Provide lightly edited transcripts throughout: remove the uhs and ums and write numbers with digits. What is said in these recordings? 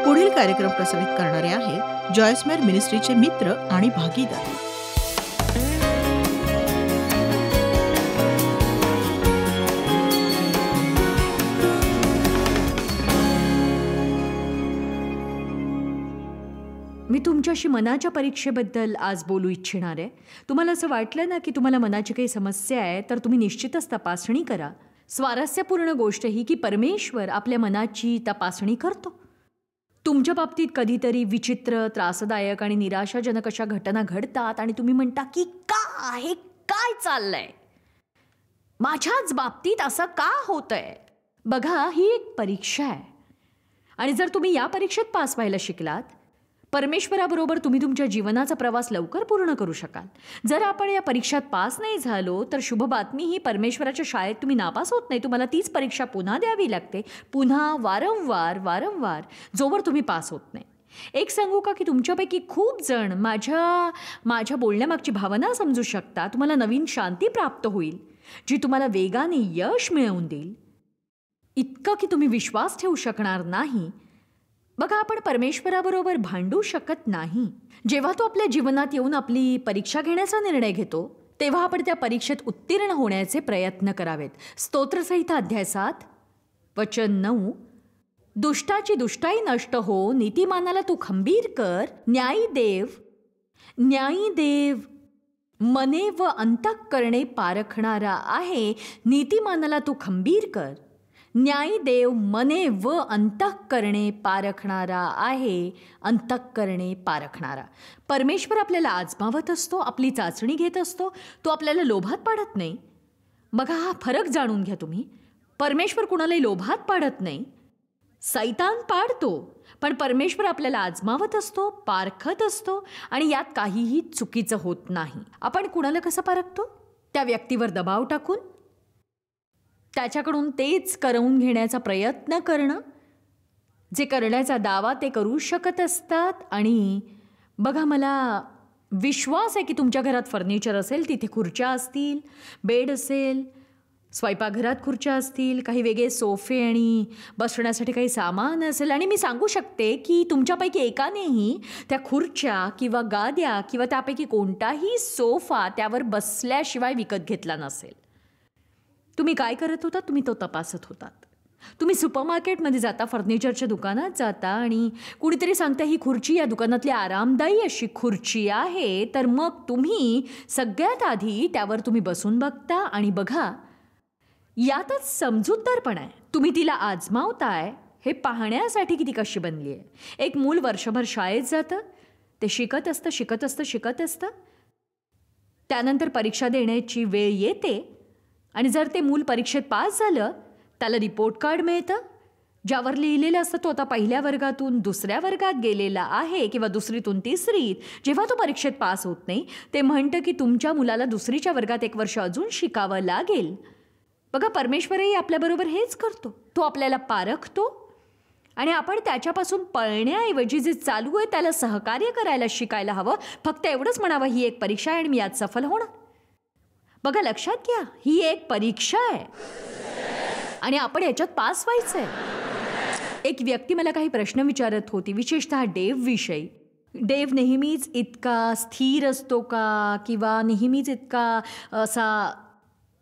पुढील कार्यक्रम प्रसारित करणारे आहेत जॉयस्मेर मिनिस्ट्रीचे मित्र आणि भागीदार. मी तुमच्याशी मनाच्या परीक्षेबद्दल आज बोलू इच्छिणार आहे. तुम्हाला असं वाटलं ना की तुम्हाला मनाची काही समस्या आहे तर तुम्ही निश्चितच तपासणी करा. स्वारस्यपूर्ण गोष्ट ही की परमेश्वर आपल्या मनाची तपासणी करतो. तुमच्या बाबतीत कधीतरी विचित्र, त्रासदायक आणि निराशाजनक अशा घटना घडतात आणि तुम्ही म्हणता की का हे काय चाललंय, माझ्याच बाबतीत असं का होतंय. बघा, ही एक परीक्षा आहे आणि जर तुम्ही या परीक्षेत पास व्हायला शिकलात, परमेश्वराबरोबर तुम्ही तुमच्या जीवनाचा प्रवास लवकर पूर्ण करू शकाल. जर आपण या परीक्षेत पास नाही झालो तर शुभ बातमी ही, परमेश्वराच्या शाळेत तुम्ही नापास होत नाही. तुम्हाला तीच परीक्षा पुन्हा द्यावी लागते, पुन्हा वारंवार, जोवर तुम्ही पास होत नाही. एक सांगू का की तुमच्यापैकी खूप जण माझ्या बोलण्यामागची भावना समजू शकता. तुम्हाला नवीन शांती प्राप्त होईल जी तुम्हाला वेगाने यश मिळवून देईल, इतकं की तुम्ही विश्वास ठेवू शकणार नाही. बघा, आपण परमेश्वराबरोबर भांडू शकत नाही. जेव्हा तो आपल्या जीवनात येऊन आपली परीक्षा घेण्याचा निर्णय घेतो तेव्हा आपण त्या परीक्षेत उत्तीर्ण होण्याचे प्रयत्न करावेत. स्तोत्रसंहिता अध्याय 7 वचन 9, दुष्टाची दुष्टाई नष्ट हो, नीतिमानाला तू खंबीर कर. न्यायी देव मने व अंतःकरणे पारखणारा आहे. नीतिमानाला तू खंबीर कर. न्यायी देव मने व अंतःकरणे पारखणारा आहे. अंतःकरणे पारखणारा. परमेश्वर आपल्याला आजमावत असतो, आपली चाचणी घेत असतो. तो आपल्याला लोभात पाडत नाही. बघा, हा फरक जाणून घ्या तुम्ही. परमेश्वर कुणालाही लोभात पाडत नाही, सैतान पाडतो. पण परमेश्वर आपल्याला आजमावत असतो, पारखत असतो आणि यात काहीही चुकीचं होत नाही. आपण कुणाला कसं पारखतो? त्या व्यक्तीवर दबाव टाकून, त्याच्याकडून तेच करवून घेण्याचा प्रयत्न करणं. जे करण्याचा दावा ते करू शकत असतात. आणि बघा, मला विश्वास आहे की तुमच्या घरात फर्निचर असेल, तिथे खुर्च्या असतील, बेड असेल, स्वयंपाकघरात खुर्च्या असतील, काही वेगळे सोफे आणि बसण्यासाठी काही सामान असेल. आणि मी सांगू शकते की तुमच्यापैकी एकानेही त्या खुर्च्या किंवा गाद्या किंवा त्यापैकी कोणताही सोफा त्यावर बसल्याशिवाय विकत घेतला नसेल. तुम्ही काय करत होता? तुम्ही तो तपासत होतात. तुम्ही सुपरमार्केटमध्ये जाता, फर्निचरच्या दुकानात जाता आणि कुणीतरी सांगता ही खुर्ची या दुकानातली आरामदायी अशी खुर्ची आहे, तर मग तुम्ही सगळ्यात आधी त्यावर तुम्ही बसून बघता आणि बघा, यातच समजूतदारपणा आहे. तुम्ही तिला आजमावताय हे पाहण्यासाठी की ती कशी बनली आहे. एक मूल वर्षभर शाळेत जातं, ते शिकत असतं. त्यानंतर परीक्षा देण्याची वेळ येते आणि जर ते मूल परीक्षेत पास झालं, त्याला रिपोर्ट कार्ड मिळतं ज्यावर लिहिलेलं असतं तो आता पहिल्या वर्गातून दुसऱ्या वर्गात गेलेला आहे किंवा दुसरीतून तिसरीत. जेव्हा तो परीक्षेत पास होत नाही, ते म्हणतं की तुमच्या मुलाला दुसरीच्या वर्गात 1 वर्ष अजून शिकावं लागेल. बघा, परमेश्वरही आपल्याबरोबर हेच करतो. तो आपल्याला पारखतो आणि आपण त्याच्यापासून पळण्याऐवजी जे चालू आहे त्याला सहकार्य करायला शिकायला हवं. फक्त एवढंच म्हणावं, ही एक परीक्षा आहे आणि मी यात सफल होणार. बघा, लक्षात घ्या, ही एक परीक्षा आहे आणि आपण याच्यात पास व्हायचं आहे. एक व्यक्ती मला काही प्रश्न विचारत होती, विशेषतः डेव्हविषयी. डेव्ह नेहमीच इतका स्थिर असतो का किंवा नेहमीच इतका असा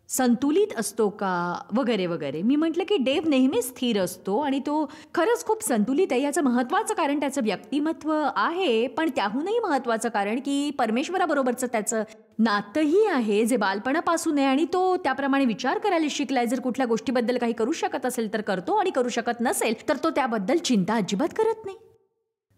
संतुलित असतो का वगैरे वगैरे. मी म्हटलं की डेव्ह नेहमीच स्थिर असतो आणि तो खरंच खूप संतुलित आहे. याचं महत्त्वाचं कारण त्याचं व्यक्तिमत्व आहे, पण त्याहूनही महत्त्वाचं कारण की परमेश्वराबरोबरचं त्याचं नातंही आहे जे बालपणापासून आहे आणि तो त्याप्रमाणे विचार करायला शिकलाय. जर कुठल्या गोष्टीबद्दल काही करू शकत असेल तर करतो आणि करू शकत नसेल तर तो त्याबद्दल चिंता अजिबात करत नाही.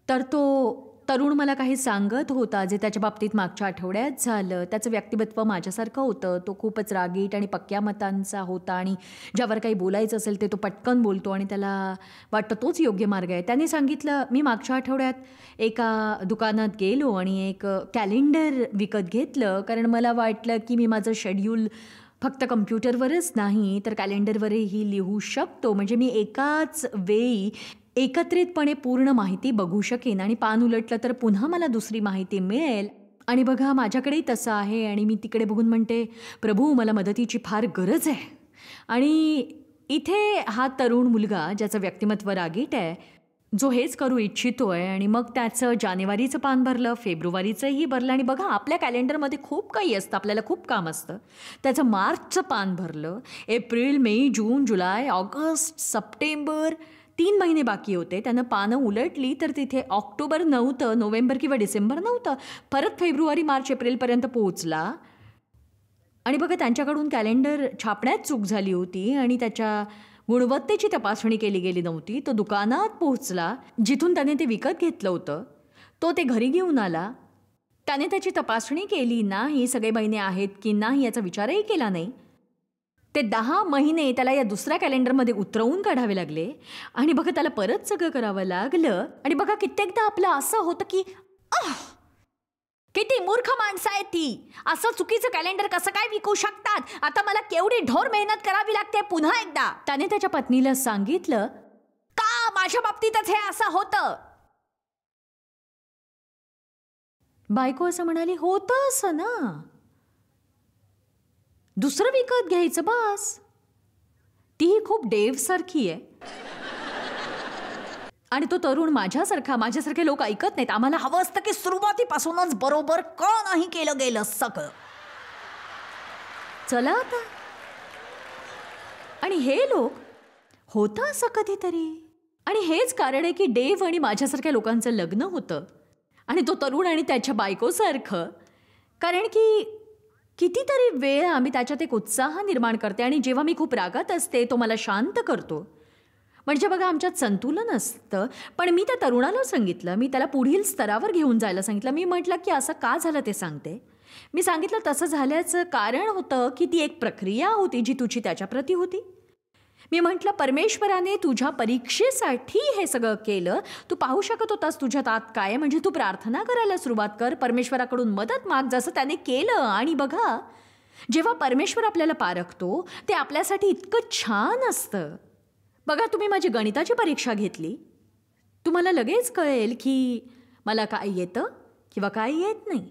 तर तो तरुण मला काही सांगत होता जे त्याच्या बाबतीत मागच्या आठवड्यात झालं. त्याचं व्यक्तिमत्व माझ्यासारखं होतं. तो खूपच रागीट आणि पक्क्या मतांचा होता आणि ज्यावर काही बोलायचं असेल ते तो पटकन बोलतो आणि त्याला वाटतं तोच योग्य मार्ग आहे. त्याने सांगितलं, मी मागच्या आठवड्यात एका दुकानात गेलो आणि एक कॅलेंडर विकत घेतलं, कारण मला वाटलं की मी माझं शेड्यूल फक्त कम्प्युटरवरच नाही तर कॅलेंडरवरही लिहू शकतो, म्हणजे मी एकाच वेळी एकत्रितपणे पूर्ण माहिती बघू शकेन आणि पान उलटलं तर पुन्हा मला दुसरी माहिती मिळेल. आणि बघा, माझ्याकडेही तसं आहे आणि मी तिकडे बघून म्हणते, प्रभू, मला मदतीची फार गरज आहे. आणि इथे हा तरुण मुलगा ज्याचं व्यक्तिमत्व रागीट आहे, जो हेच करू इच्छितोय आणि मग त्याचं जानेवारीचं पान भरलं, फेब्रुवारीचंही भरलं आणि बघा आपल्या कॅलेंडरमध्ये खूप काही असतं, आपल्याला खूप काम असतं. त्याचं मार्चचं पान भरलं, एप्रिल, मे, जून, जुलै, ऑगस्ट, सप्टेंबर 3 महिने बाकी होते. त्यानं पानं उलटली तर तिथे ऑक्टोबर नव्हतं, नोव्हेंबर किंवा डिसेंबर नव्हतं. परत फेब्रुवारी, मार्च, एप्रिलपर्यंत पोहोचला आणि बघा त्यांच्याकडून कॅलेंडर छापण्यात चूक झाली होती आणि त्याच्या गुणवत्तेची तपासणी केली गेली नव्हती. तो दुकानात पोहोचला जिथून त्याने ते विकत घेतलं होतं. तो ते घरी घेऊन आला. त्याने त्याची तपासणी केली नाही, सगळे महिने आहेत की नाही याचा विचारही केला नाही. ते 10 महिने त्याला या दुसऱ्या कॅलेंडरमध्ये उतरवून काढावे लागले आणि बघा त्याला परत सगळं करावं लागलं. आणि बघा कित्येकदा आपलं असं होतं की किती मूर्ख माणसं आहेत ती, असं चुकीचं कॅलेंडर कसं काय विकू शकतात, आता मला केवढी ढोर मेहनत करावी लागते. पुन्हा एकदा त्याने त्याच्या पत्नीला सांगितलं, का माझ्या बाबतीतच हे असं होतं. बायको असं म्हणाली, होतं असं ना, दुसरं विकत घ्यायचं बस. तीही खूप डेव्हसारखी आहे आणि तो तरुण माझ्यासारखे लोक ऐकत नाहीत. आम्हाला हवं असतं की सुरुवातीपासूनच बरोबर का नाही केलं गेलं सगळं. चला आता. आणि हे लोक होतं असं कधीतरी. आणि हेच कारण आहे की डेव्ह आणि माझ्यासारख्या लोकांचं लग्न होतं आणि तो तरुण आणि त्याच्या बायकोसारखं. कारण की कितीतरी वेळ आम्ही त्याच्यात एक उत्साह निर्माण करते आणि जेव्हा मी खूप रागात असते तो मला शांत करतो. म्हणजे बघा आमच्यात संतुलन असतं. पण मी त्या तरुणाला सांगितलं, मी त्याला पुढील स्तरावर घेऊन जायला सांगितलं. मी म्हटलं की असं का झालं ते सांगते. मी सांगितलं तसं झाल्याचं कारण होतं की ती एक प्रक्रिया होती जी तुझी त्याच्याप्रती होती. मी म्हटलं परमेश्वराने तुझ्या परीक्षेसाठी हे सगळं केलं. तू पाहू शकत होतास तुझ्यात आत काय, म्हणजे तू प्रार्थना करायला सुरुवात कर, परमेश्वराकडून मदत माग जसं त्याने केलं. आणि बघा जेव्हा परमेश्वर आपल्याला पारखतो ते आपल्यासाठी इतकं छान असतं. बघा तुम्ही माझी गणिताची परीक्षा घेतली, तुम्हाला लगेच कळेल की मला काय येतं किंवा काय येत नाही.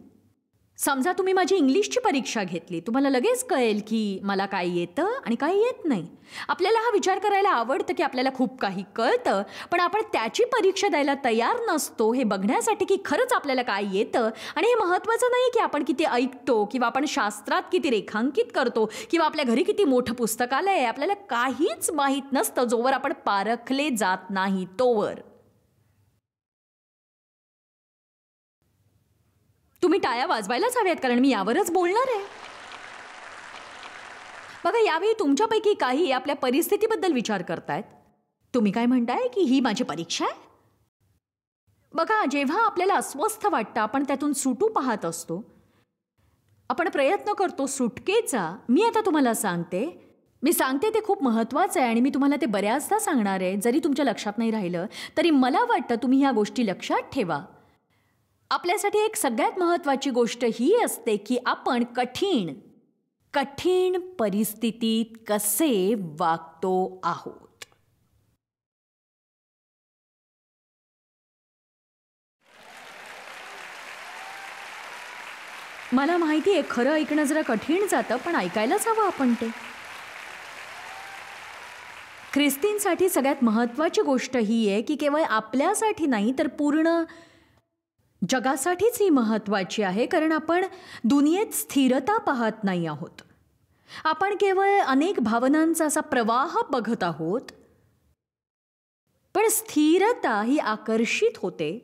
समजा तुम्ही माझी इंग्लिशची परीक्षा घेतली, तुम्हाला लगेच कळेल की मला काय येतं आणि काय येत नाही. आपल्याला हा विचार करायला आवडतं की आपल्याला खूप काही कळतं, पण आपण त्याची परीक्षा द्यायला तयार नसतो हे बघण्यासाठी की खरंच आपल्याला काय येतं. आणि हे महत्त्वाचं नाही की आपण किती ऐकतो किंवा आपण शास्त्रात किती रेखांकित करतो किंवा आपल्या घरी किती मोठं पुस्तकालय आहे. आपल्याला काहीच माहीत नसतं जोवर आपण पारखले जात नाही तोवर. तुम्ही टाळ्या वाजवायलाच हव्यात कारण मी यावरच बोलणार आहे. बघा यावेळी तुमच्यापैकी काही आपल्या परिस्थितीबद्दल विचार करतायत. तुम्ही काय म्हणताय की ही माझी परीक्षा आहे. बघा जेव्हा आपल्याला अस्वस्थ वाटतं आपण त्यातून सुटू पाहत असतो, आपण प्रयत्न करतो सुटकेचा. मी आता तुम्हाला सांगते ते खूप महत्त्वाचं आहे आणि मी तुम्हाला ते बऱ्याचदा सांगणार आहे. जरी तुमच्या लक्षात नाही राहिलं तरी मला वाटतं तुम्ही ह्या गोष्टी लक्षात ठेवा. आपल्यासाठी एक सगळ्यात महत्त्वाची गोष्ट ही असते की आपण कठीण परिस्थितीत कसे वागतो आहोत. मला माहिती आहे खरं ऐकणं जरा कठीण जातं, पण ऐकायलाच हवं आपण ते. ख्रिस्तींसाठी सगळ्यात महत्त्वाची गोष्ट ही आहे की केवळ आपल्यासाठी नाही तर पूर्ण जगासाठीच ही महत्त्वाची आहे. कारण आपण दुनियेत स्थिरता पाहत नाही आहोत. आपण केवळ अनेक भावनांचा असा प्रवाह बघत आहोत. पण स्थिरता ही आकर्षित होते.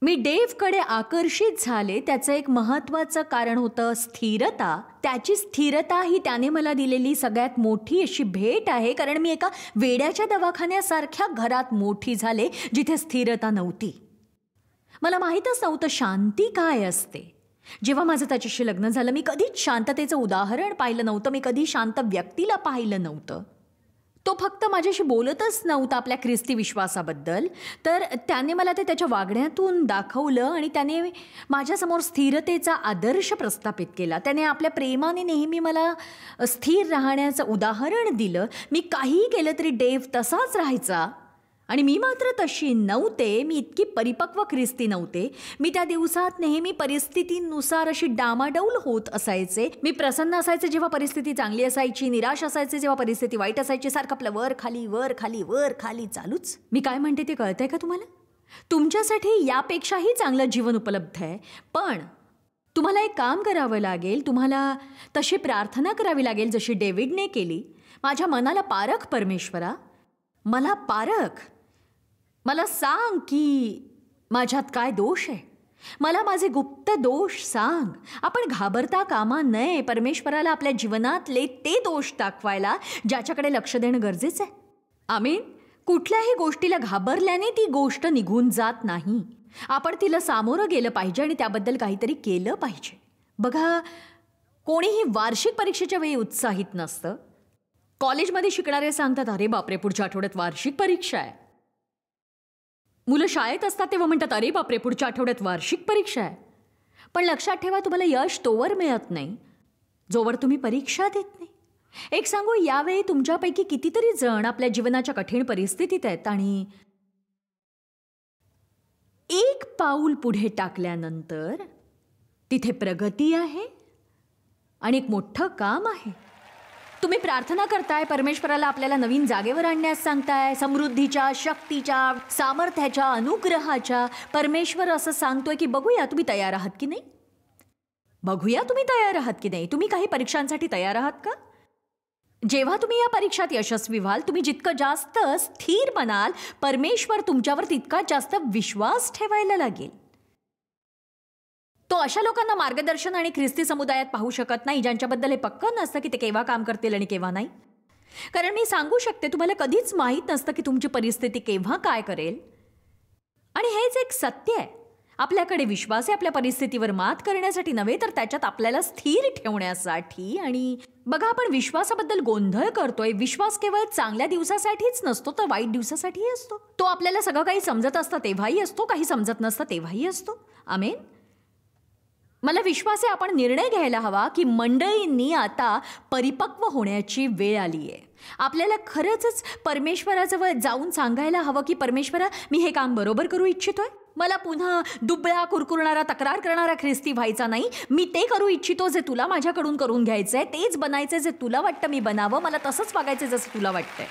मी डेव्हकडे आकर्षित झाले त्याचं एक महत्त्वाचं कारण होतं स्थिरता. त्याची स्थिरता ही त्याने मला दिलेली सगळ्यात मोठी अशी भेट आहे. कारण मी एका वेड्याच्या दवाखान्यासारख्या घरात मोठी झाले जिथे स्थिरता नव्हती. मला माहीतच नव्हतं शांती काय असते. जेव्हा माझं त्याच्याशी लग्न झालं मी कधीच शांततेचं उदाहरण पाहिलं नव्हतं. मी कधी शांत व्यक्तीला पाहिलं नव्हतं. तो फक्त माझ्याशी बोलतच नव्हता आपल्या ख्रिस्ती विश्वासाबद्दल, तर त्याने मला ते त्याच्या वागण्यातून दाखवलं आणि त्याने माझ्यासमोर स्थिरतेचा आदर्श प्रस्थापित केला. त्याने आपल्या प्रेमाने नेहमी मला स्थिर राहण्याचं उदाहरण दिलं. मी काहीही केलं तरी डेव्ह तसाच राहायचा आणि मी मात्र तशी नव्हते. मी इतकी परिपक्व ख्रिस्ती नव्हते. मी त्या दिवसात नेहमी परिस्थितीनुसार अशी डामाडौल होत असायचे. मी प्रसन्न असायचे जेव्हा परिस्थिती चांगली असायची, निराश असायचे जेव्हा परिस्थिती वाईट असायची. सारखं आपलं वर खाली वर खाली वर खाली चालूच. मी काय म्हणते ते कळतंय का तुम्हाला? तुमच्यासाठी यापेक्षाही चांगलं जीवन उपलब्ध आहे. पण तुम्हाला एक काम करावं लागेल. तुम्हाला तशी प्रार्थना करावी लागेल जशी डेव्हिडने केली. माझ्या मनाला पारख परमेश्वरा, मला पारख. मला सांग की माझ्यात काय दोष आहे. मला माझे गुप्त दोष सांग. आपण घाबरता कामा नये परमेश्वराला आपल्या जीवनातले ते दोष दाखवायला ज्याच्याकडे लक्ष देणं गरजेचं आहे. आमीन. कुठल्याही गोष्टीला घाबरल्याने ती गोष्ट निघून जात नाही. आपण तिला सामोरं गेलं पाहिजे आणि त्याबद्दल काहीतरी केलं पाहिजे. बघा, कोणीही वार्षिक परीक्षेच्या वेळी उत्साहित नसतं. कॉलेजमध्ये शिकणारे सांगतात, अरे बापरे पुढच्या आठवड्यात वार्षिक परीक्षा आहे. मुलं शाळेत असतात तेव्हा म्हणतात, अरे बापरे पुढच्या आठवड्यात वार्षिक परीक्षा आहे. पण लक्षात ठेवा, तुम्हाला यश तोवर मिळत नाही जोवर तुम्ही परीक्षा देत नाही. एक सांगू, यावेळी तुमच्यापैकी कितीतरी जण आपल्या जीवनाच्या कठीण परिस्थितीत आहेत आणि एक पाऊल पुढे टाकल्यानंतर तिथे प्रगती आहे आणि एक मोठं काम आहे. तुम्ही प्रार्थना करताय, परमेश्वराला आपल्याला नवीन जागेवर आणण्यास सांगताय, समृद्धीच्या, शक्तीच्या, सामर्थ्याच्या, अनुग्रहाच्या. परमेश्वर असं सांगतोय की बघूया तुम्ही तयार आहात की नाही. बघूया तुम्ही तयार आहात की नाही. तुम्ही काही परीक्षांसाठी तयार आहात का? जेव्हा तुम्ही या परीक्षात यशस्वी व्हाल, तुम्ही जितकं जास्त स्थिर बनाल, परमेश्वर तुमच्यावर तितका जास्त विश्वास ठेवायला लागेल. तो अशा लोकांना मार्गदर्शन आणि ख्रिस्ती समुदायात पाहू शकत नाही ज्यांच्याबद्दल हे पक्कं नसतं की ते केव्हा काम करतील आणि केव्हा नाही. कारण मी सांगू शकते, तुम्हाला कधीच माहीत नसतं की तुमची परिस्थिती केव्हा काय करेल. आणि हेच एक सत्य आहे. आपल्याकडे विश्वास आहे आपल्या परिस्थितीवर मात करण्यासाठी नव्हे, तर त्याच्यात आपल्याला स्थिर ठेवण्यासाठी. आणि बघा, आपण विश्वासाबद्दल गोंधळ करतोय. विश्वास केवळ चांगल्या दिवसासाठीच नसतो, तर वाईट दिवसासाठीही असतो. तो आपल्याला सगळं काही समजत असतं तेव्हाही असतो, काही समजत नसतं तेव्हाही असतो. आमेन. मला विश्वास आहे आपण निर्णय घ्यायला हवा की मंडळींनी आता परिपक्व होण्याची वेळ आली आहे. आपल्याला खरंच परमेश्वराजवळ जाऊन सांगायला हवं की परमेश्वरा, मी हे काम बरोबर करू इच्छितोय. मला पुन्हा दुबळा, कुरकुरणारा, तक्रार करणारा ख्रिस्ती व्हायचा नाही. मी ते करू इच्छितो जे तुला माझ्याकडून करून घ्यायचंय. तेच बनायचंय जे तुला वाटतं मी बनावं. मला तसंच वागायचं जसं तुला वाटतंय.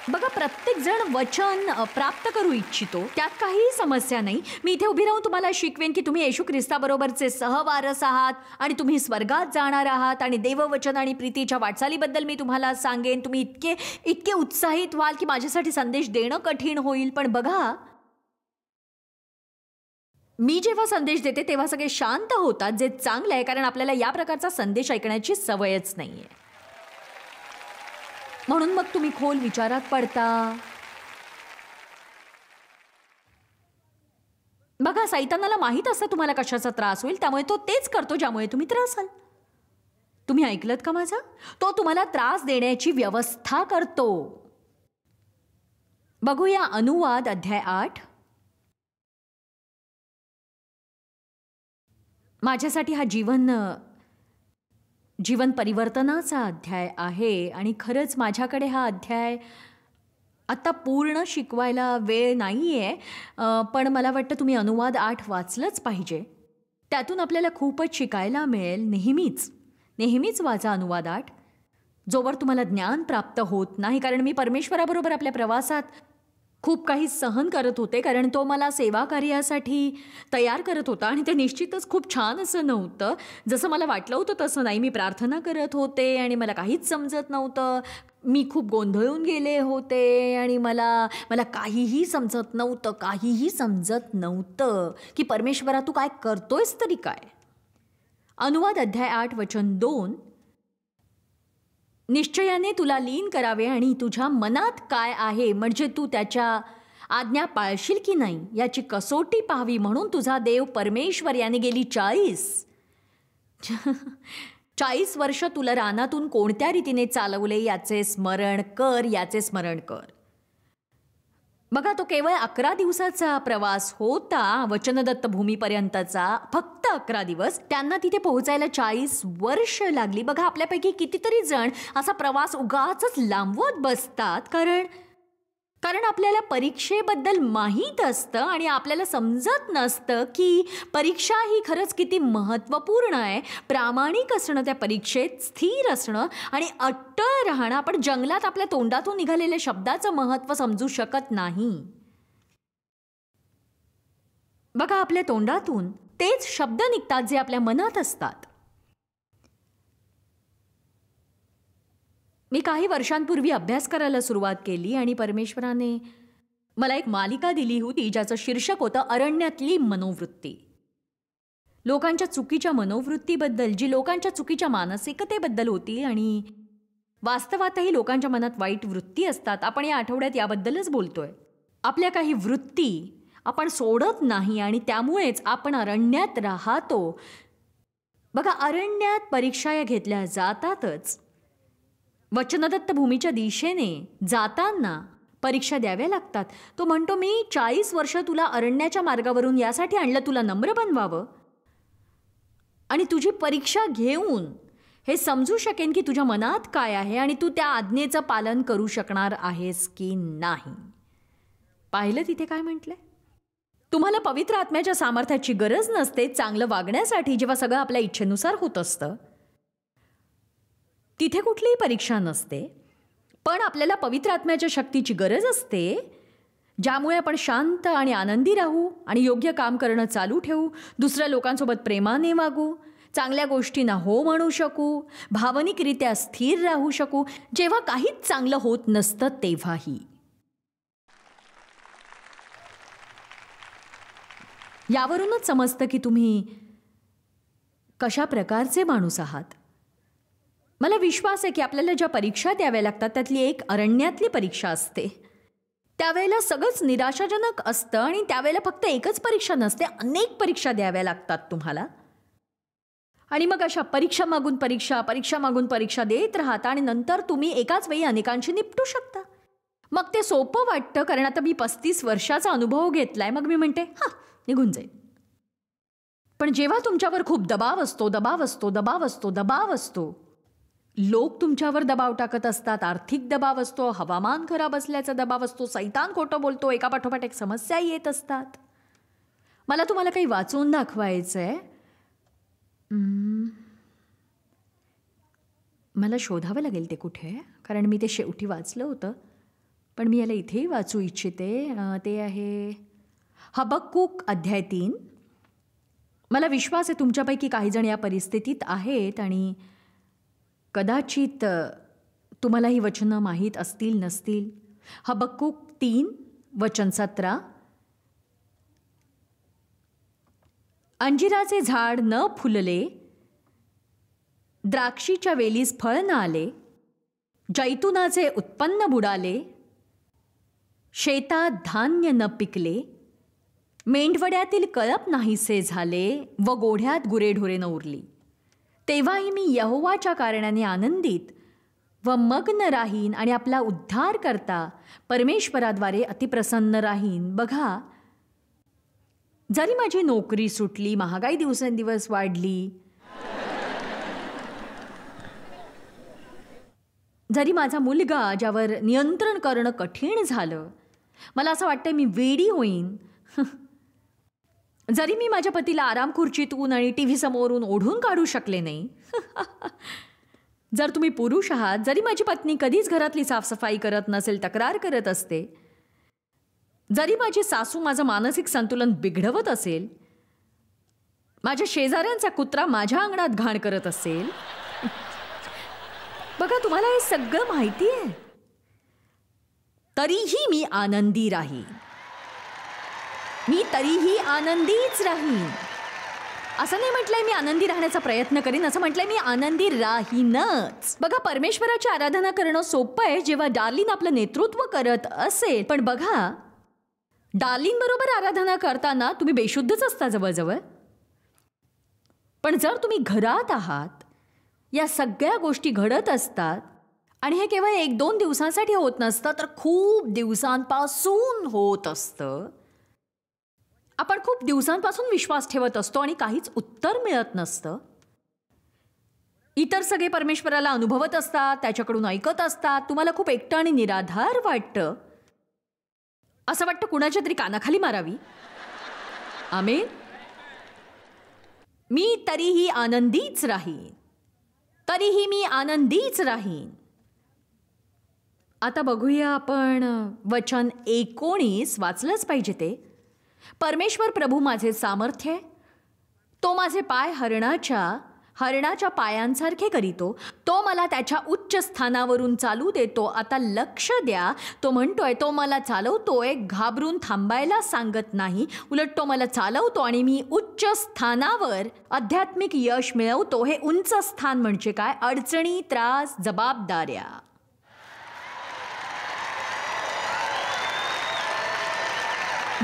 बघा, प्रत्येक जण वचन प्राप्त करू इच्छितो, त्यात काहीही समस्या नाही. मी इथे उभी राहून तुम्हाला शिकवेन की तुम्ही येशू ख्रिस्ताबरोबरचे सहवारस आहात आणि तुम्ही स्वर्गात जाणार आहात. आणि देववचन आणि प्रीतीच्या वाटचालीबद्दल मी तुम्हाला सांगेन. तुम्ही इतके उत्साहित व्हाल की माझ्यासाठी संदेश देणं कठीण होईल. पण बघा, मी जेव्हा संदेश देते तेव्हा सगळे शांत होतात, जे चांगलं आहे, कारण आपल्याला या प्रकारचा संदेश ऐकण्याची सवयच नाहीये. म्हणून मग तुम्ही खोल विचारात पडता. बघा, सैतानाला माहीत असतं तुम्हाला कशाचा त्रास होईल, त्यामुळे तो तेच करतो ज्यामुळे तुम्ही त्रासाल. तुम्ही ऐकलत का माझं? तो तुम्हाला त्रास देण्याची व्यवस्था करतो. बघूया अनुवाद अध्याय 8. माझ्यासाठी हा जीवन परिवर्तनाचा अध्याय आहे. आणि खरंच माझ्याकडे हा अध्याय आता पूर्ण शिकवायला वेळ नाही आहे. पण मला वाटतं तुम्ही अनुवाद 8 वाचलंच पाहिजे. त्यातून आपल्याला खूपच शिकायला मिळेल. नेहमीच वाचा अनुवाद 8, जोवर तुम्हाला ज्ञान प्राप्त होत नाही. कारण मी परमेश्वराबरोबर आपल्या प्रवासात खूप काही सहन करत होते, कारण तो मला सेवा कार्यासाठी तयार करत होता. आणि ते निश्चितच खूप छान असं नव्हतं. जसं मला वाटलं होतं तसं नाही. मी प्रार्थना करत होते आणि मला काहीच समजत नव्हतं. मी खूप गोंधळून गेले होते आणि मला काहीही समजत नव्हतं की परमेश्वरा तू काय करतोयस तरी काय. अनुवाद अध्याय 8 वचन 2. निश्चयाने तुला लीन करावे आणि तुझ्या मनात काय आहे, म्हणजे तू त्याच्या आज्ञा पाळशील की नाही याची कसोटी पाहावी. म्हणून तुझा देव परमेश्वर याने गेली 40 वर्ष तुला रानातून कोणत्या रीतीने चालवले याचे स्मरण कर. बघा, तो केवळ 11 दिवसाचा प्रवास होता, वचनदत्त भूमीपर्यंतचा. फक्त 11 दिवस. त्यांना तिथे पोहोचायला 40 वर्ष लागली. बघा, आपल्यापैकी कितीतरी जण असा प्रवास उगाचच लांबवत बसतात, कारण कारण आपल्याला परीक्षेबद्दल माहीत असतं आणि आपल्याला समजत नसतं की परीक्षा ही खरंच किती महत्त्वपूर्ण आहे. प्रामाणिक असणं, त्या परीक्षेत स्थिर असणं आणि अट्टळ राहणं. आपण जंगलात आपल्या तोंडातून निघालेल्या शब्दाचं महत्त्व समजू शकत नाही. बघा, आपल्या तोंडातून तेच शब्द निघतात जे आपल्या मनात असतात. मी काही वर्षांपूर्वी अभ्यास करायला सुरुवात केली आणि परमेश्वराने मला एक मालिका दिली होती ज्याचं शीर्षक होतं अरण्यातली मनोवृत्ती. लोकांच्या चुकीच्या मनोवृत्तीबद्दल, जी लोकांच्या चुकीच्या मानसिकतेबद्दल होती. आणि वास्तवातही लोकांच्या मनात वाईट वृत्ती असतात. आपण या आठवड्यात याबद्दलच बोलतोय. आपल्या काही वृत्ती आपण सोडत नाही आणि त्यामुळेच आपण अरण्यात राहतो. बघा, अरण्यात परीक्षा या घेतल्या जातातच. वचनदत्त भूमीच्या दिशेने जाताना परीक्षा द्याव्या लागतात. तो म्हणतो, मी 40 वर्ष तुला अरण्याच्या मार्गावरून यासाठी आणलं, तुला नम्र बनवावं आणि तुझी परीक्षा घेऊन हे समजू शकेन की तुझ्या मनात काय आहे आणि तू त्या आज्ञेचं पालन करू शकणार आहेस की नाही. पाहिलं तिथे काय म्हटलंय? तुम्हाला पवित्र आत्म्याच्या सामर्थ्याची गरज नसते चांगलं वागण्यासाठी, जेव्हा सगळं आपल्या इच्छेनुसार होत असतं. तिथे कुठलीही परीक्षा नसते. पण आपल्याला पवित्र आत्म्याच्या शक्तीची गरज असते, ज्यामुळे आपण शांत आणि आनंदी राहू आणि योग्य काम करणं चालू ठेवू, दुसऱ्या लोकांसोबत प्रेमाने वागू, चांगल्या गोष्टींना हो म्हणू शकू, भावनिकरित्या स्थिर राहू शकू, जेव्हा काहीच चांगलं होत नसतं तेव्हाही. यावरूनच समजतं की तुम्ही कशा प्रकारचे माणूस आहात. मला विश्वास आहे की आपल्याला ज्या परीक्षा द्याव्या लागतात त्यातली एक अरण्यातली परीक्षा असते. त्यावेळेला सगळंच निराशाजनक असतं आणि त्यावेळेला फक्त एकच परीक्षा नसते, अनेक परीक्षा द्याव्या लागतात तुम्हाला. आणि मग अशा परीक्षा मागून परीक्षा देत राहता आणि नंतर तुम्ही एकाच वेळी अनेकांशी निपटू शकता. मग ते सोपं वाटतं, कारण आता मी 35 वर्षाचा अनुभव घेतलाय. मग मी म्हणते हां, निघून जाईल. पण जेव्हा तुमच्यावर खूप दबाव असतो, लोक तुमच्यावर दबाव टाकत असतात, आर्थिक दबाव असतो, हवामान खराब असल्याचा दबाव असतो, सैतान खोटं बोलतो, एकापाठोपाठ एक समस्या येत असतात. मला तुम्हाला काही वाचून दाखवायचंय. मला शोधावं लागेल ते कुठे, कारण मी ते शेवटी वाचलं होतं. पण मी याला इथेही वाचू इच्छिते. ते आहे हबक्कूक अध्याय 3. मला विश्वास आहे तुमच्यापैकी काही जण या परिस्थितीत आहेत आणि कदाचित तुम्हाला ही वचनं माहीत असतील नसतील. हबक्कूक 3 वचन 17. अंजिराचे झाड न फुलले, द्राक्षीच्या वेलीस फळ न आले, जैतुनाचे उत्पन्न बुडाले, शेतात धान्य न पिकले, मेंढवड्यातील कळप नाहीसे झाले व गोढ्यात गुरेढोरे न उरली, तेव्हाही मी यहोवाच्या कारणाने आनंदित व मग्न राहीन आणि आपला उद्धार करता परमेश्वराद्वारे अतिप्रसन्न राहीन. बघा, जरी माझी नोकरी सुटली, महागाई दिवसेंदिवस वाढली, जरी माझा मुलगा ज्यावर नियंत्रण करणं कठीण झालं, मला असं वाटतंय मी वेडी होईन, जरी मी माझ्या पतीला आराम खुर्चीतून आणि टीव्ही समोरून ओढून काढू शकले नाही, जर तुम्ही पुरुष आहात, जरी माझी पत्नी कधीच घरातली साफसफाई करत नसेल, तक्रार करत असते, जरी माझी सासू माझं मानसिक संतुलन बिघडवत असेल, माझ्या शेजाऱ्यांचा कुत्रा माझ्या अंगणात घाण करत असेल, बघा तुम्हाला हे सगळं माहिती आहे, तरीही मी आनंदी राहीन. मी तरीही आनंदीच राहीन. असं नाही म्हटलंय मी आनंदी राहण्याचा प्रयत्न करीन, असं म्हटलंय मी आनंदी राहीनच. बघा, परमेश्वराची आराधना करणं सोपं आहे जेव्हा डार्लिन आपलं नेतृत्व करत असेल. पण बघा, डार्लिन बरोबर आराधना करताना तुम्ही बेशुद्धच असता जवळजवळ. पण जर तुम्ही घरात आहात, या सगळ्या गोष्टी घडत असतात आणि हे केवळ 1-2 दिवसांसाठी होत नसतं, तर खूप दिवसांपासून होत असतं. आपण खूप दिवसांपासून विश्वास ठेवत असतो आणि काहीच उत्तर मिळत नसतं. इतर सगळे परमेश्वराला अनुभवत असतात, त्याच्याकडून ऐकत असतात, तुम्हाला खूप एकटं आणि निराधार वाटतं. असं वाटतं कुणाच्या तरी कानाखाली मारावी. आमेन. मी तरीही आनंदीच राहीन, तरीही मी आनंदीच राहीन. आता बघूया आपण वचन 19 वाचलंच पाहिजे ते. परमेश्वर प्रभू माझे सामर्थ्य आहे, तो माझे पाय हरणाच्या पायांसारखे करीतो, तो मला त्याच्या उच्च स्थानावरून चालू देतो. आता लक्ष द्या, तो म्हणतोय तो मला चालवतोय, घाबरून थांबायला सांगत नाही, उलट तो मला चालवतो आणि मी उच्च स्थानावर आध्यात्मिक यश मिळवतो. हे उंच स्थान म्हणजे काय? अडचणी, त्रास, जबाबदाऱ्या.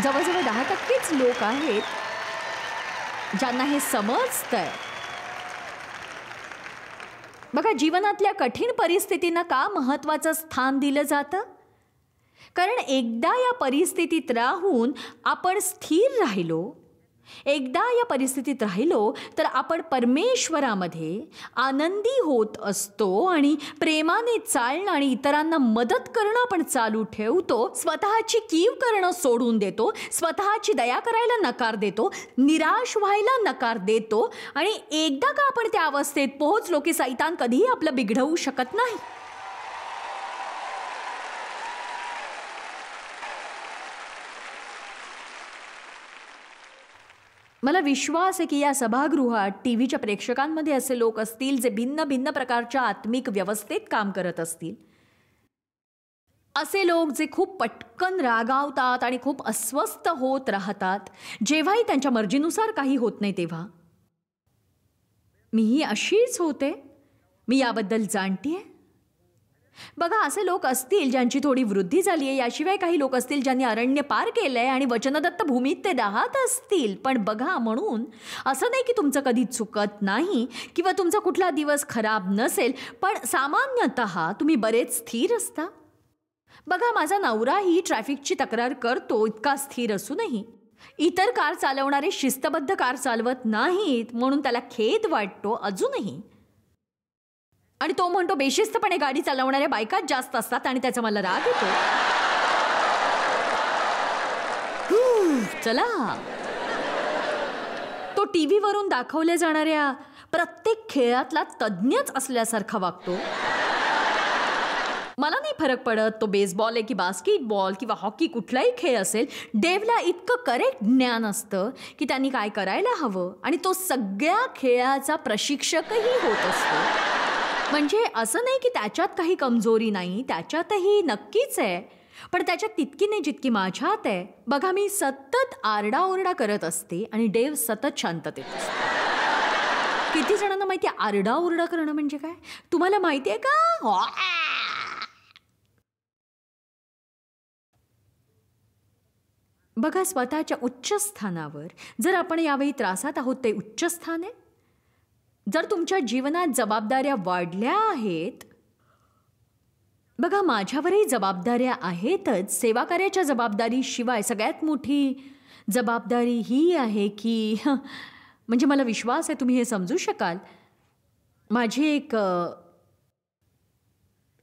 जवळजवळ 10%च लोक आहेत ज्यांना हे समजतंय. बघा, जीवनातल्या कठीण परिस्थितींना का महत्त्वाचं स्थान दिलं जातं? कारण एकदा या परिस्थितीत राहून आपण स्थिर राहिलो, एकदा या परिस्थितीत राहिलो तर आपण परमेश्वरामध्ये आनंदी होत असतो आणि प्रेमाने चालणं आणि इतरांना मदत करणं आपण चालू ठेवतो. स्वतःची कीव करणं सोडून देतो, स्वतःची दया करायला नकार देतो, निराश व्हायला नकार देतो. आणि एकदा का आपण त्या अवस्थेत पोहोचलो की सैतान कधीही आपलं बिघडवू शकत नाही. मला विश्वास आहे की या सभागृहात टीव्हीच्या प्रेक्षकांमध्ये असे लोक असतील जे भिन्न भिन्न प्रकारच्या आत्मिक व्यवस्थेत काम करत असतील. असे लोक जे खूप पटकन रागावतात आणि खूप अस्वस्थ होत राहतात जेव्हाही त्यांच्या मर्जीनुसार काही होत नाही तेव्हा. मीही अशीच होते, मी याबद्दल जाणतीये. बघा, असे लोक असतील ज्यांची थोडी वृद्धी झाली आहे, याशिवाय काही लोक असतील ज्यांनी अरण्य पार केलंय आणि वचनदत्त भूमीत ते राहत असतील. पण बघा, म्हणून असं नाही की तुमचं कधी चुकत नाही किंवा तुमचा कुठला दिवस खराब नसेल, पण सामान्यतः तुम्ही बरेच स्थिर असता. बघा, माझा नवराही ट्रॅफिकची तक्रार करतो इतका स्थिर असूनही. इतर कार चालवणारे शिस्तबद्ध कार चालवत नाहीत म्हणून त्याला खेद वाटतो अजूनही. आणि तो म्हणतो बेशिस्तपणे गाडी चालवणाऱ्या बायकाच जास्त असतात आणि त्याचा मला राग येतो. चला, तो टीव्हीवरून दाखवल्या जाणाऱ्या प्रत्येक खेळातला तज्ञच असल्यासारखा वागतो. मला नाही फरक पडत तो बेसबॉल आहे की बास्केटबॉल किंवा हॉकी, कुठलाही खेळ असेल. डेव्हला इतकं करेक्ट ज्ञान असतं की त्यांनी काय करायला हवं आणि तो सगळ्या खेळाचा प्रशिक्षकही होत असतो. म्हणजे असं नाही की त्याच्यात काही कमजोरी नाही, त्याच्यातही नक्कीच आहे, पण त्याच्यात तितकी नाही जितकी माझ्यात आहे. बघा, मी सतत आरडाओरडा करत असते आणि डेव सतत शांततेत असतो. किती जणांना माहिती आहे आरडाओरडा करणं म्हणजे काय? तुम्हाला माहिती आहे का? बघा, स्वतःच्या उच्च स्थानावर जर आपण यावेळी त्रासात आहोत, ते उच्च स्थान आहे. जर तुमच्या जीवनात जबाबदाऱ्या वाढल्या आहेत, बघा माझ्यावरही जबाबदाऱ्या आहेतच. सेवाकार्याच्या जबाबदारीशिवाय सगळ्यात मोठी जबाबदारी ही आहे की म्हणजे मला विश्वास आहे तुम्ही हे समजू शकाल. माझी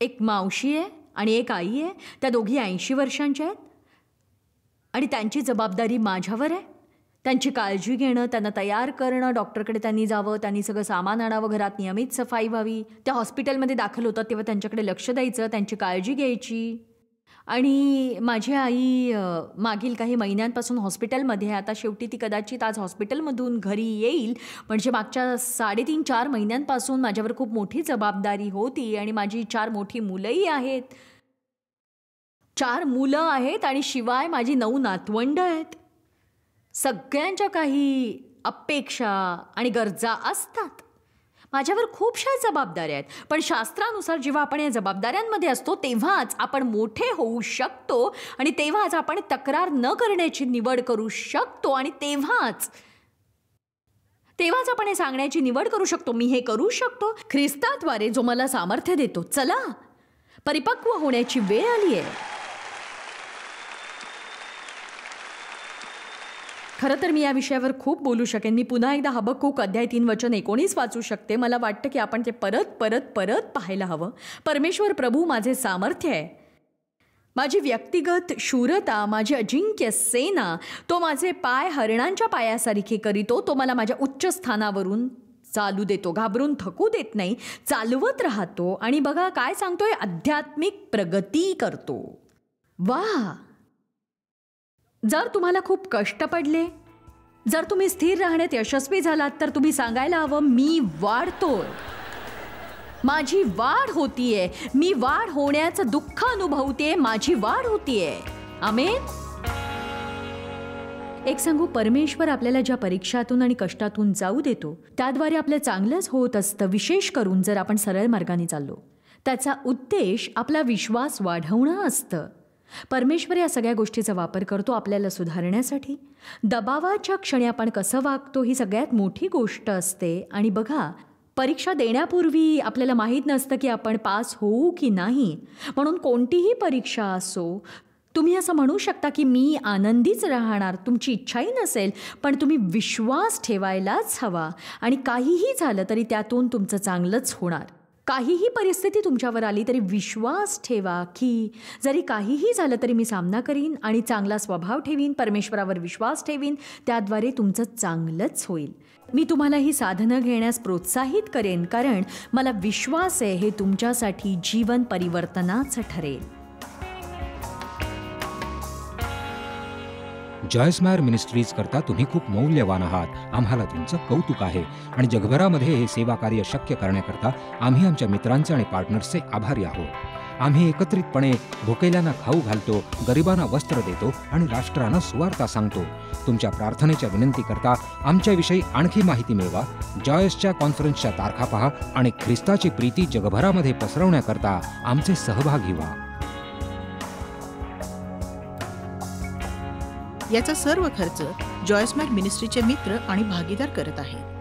एक मावशी आहे आणि एक आई आहे. त्या दोघी 80 वर्षांच्या आहेत आणि त्यांची जबाबदारी माझ्यावर आहे. त्यांची काळजी घेणं, त्यांना तयार करणं, डॉक्टरकडे त्यांनी जावं, त्यांनी सगळं सामान आणावं, घरात नियमित सफाई व्हावी, त्या हॉस्पिटलमध्ये दाखल होतात तेव्हा त्यांच्याकडे लक्ष द्यायचं, त्यांची काळजी घ्यायची. आणि माझी आई मागील काही महिन्यांपासून हॉस्पिटलमध्ये आहे. आता शेवटी ती कदाचित आज हॉस्पिटलमधून घरी येईल. म्हणजे मागच्या 3.5-4 महिन्यांपासून माझ्यावर खूप मोठी जबाबदारी होती आणि माझी 4 मोठी मुलंही आहेत. 4 मुलं आहेत आणि शिवाय माझी 9 नातवंड आहेत. सगळ्यांच्या काही अपेक्षा आणि गरजा असतात. माझ्यावर खूपशा जबाबदाऱ्या आहेत, पण शास्त्रानुसार जेव्हा आपण या जबाबदाऱ्यांमध्ये असतो तेव्हाच आपण मोठे होऊ शकतो आणि तेव्हाच आपण तक्रार न करण्याची निवड करू शकतो आणि तेव्हाच आपण हे सांगण्याची निवड करू शकतो, मी हे करू शकतो ख्रिस्ताद्वारे जो मला सामर्थ्य देतो. चला, परिपक्व होण्याची वेळ आली आहे. खरं तर मी या विषयावर खूप बोलू शकेन. मी पुन्हा एकदा हबक्कूक अध्याय 3 वचन 19 वाचू शकते. मला वाटतं की आपण ते परत पाहायला हवं. परमेश्वर प्रभू माझे सामर्थ्य आहे, माझी व्यक्तिगत शूरता, माझी अजिंक्य सेना, तो माझे पाय हरणांच्या पायासारखे करीतो. तो मला माझ्या उच्च स्थानावरून चालू देतो, घाबरून थकू देत नाही, चालवत राहतो. आणि बघा काय सांगतोय, आध्यात्मिक प्रगती करतो. वा, जर तुम्हाला खूप कष्ट पडले, जर तुम्ही स्थिर राहण्यात यशस्वी झालात, तर तुम्ही सांगायला हवं, मी वाढतोय, माझी वाढ होतीये, मी वाढ होण्याचं दुःख अनुभवतेय, माझी वाढ होतीये. आमेन. एक सांगू, परमेश्वर आपल्याला ज्या परीक्षातून आणि कष्टातून जाऊ देतो त्याद्वारे आपलं चांगलंच होत असतं. विशेष करून जर आपण सरळ मार्गाने चाललो, त्याचा उद्देश आपला विश्वास वाढवणं असतं. परमेश्वर या सगळ्या गोष्टीचा वापर करतो आपल्याला सुधारण्यासाठी. दबावाच्या क्षणी आपण कसं वागतो ही सगळ्यात मोठी गोष्ट असते. आणि बघा, परीक्षा देण्यापूर्वी आपल्याला माहीत नसतं की आपण पास होऊ की नाही. म्हणून कोणतीही परीक्षा असो, तुम्ही असं म्हणू शकता की मी आनंदीच राहणार. तुमची इच्छाही नसेल, पण तुम्ही विश्वास ठेवायलाच हवा. आणि काहीही झालं तरी त्यातून तुमचं चांगलंच होणार. काहीही परिस्थिती तुमच्यावर आली तरी विश्वास ठेवा की जरी काहीही झालं तरी मी सामना करीन आणि चांगला स्वभाव ठेवीन, परमेश्वरावर विश्वास ठेवीन, त्याद्वारे तुमचं चांगलंच होईल. मी तुम्हाला ही साधनं घेण्यास प्रोत्साहित करेन, कारण मला विश्वास आहे हे तुमच्यासाठी जीवन परिवर्तनाचं ठरेल. जॉयस मेयर मिनिस्ट्रीज करता तुम्ही खूप मौल्यवान आहात. आम्हाला तुमचं कौतुक आहे आणि जगभरामध्ये हे सेवा कार्य शक्य करण्याकरता आम्ही आमच्या मित्रांचे आणि पार्टनर्सचे आभारी आहोत. आम्ही एकत्रितपणे भुकेल्यांना खाऊ घालतो, गरिबांना वस्त्र देतो आणि राष्ट्रांना सुवार्ता सांगतो. तुमच्या प्रार्थनेच्या विनंती करता आमच्याविषयी आणखी माहिती मिळवा. जॉयसच्या कॉन्फरन्सच्या तारखा पहा आणि ख्रिस्ताची प्रीती जगभरामध्ये पसरवण्याकरता आमचे सहभागी व्हा. याचा सर्व खर्च जॉयस मेयर मिनिस्ट्रीचे मित्र आणि भागीदार करत आहेत.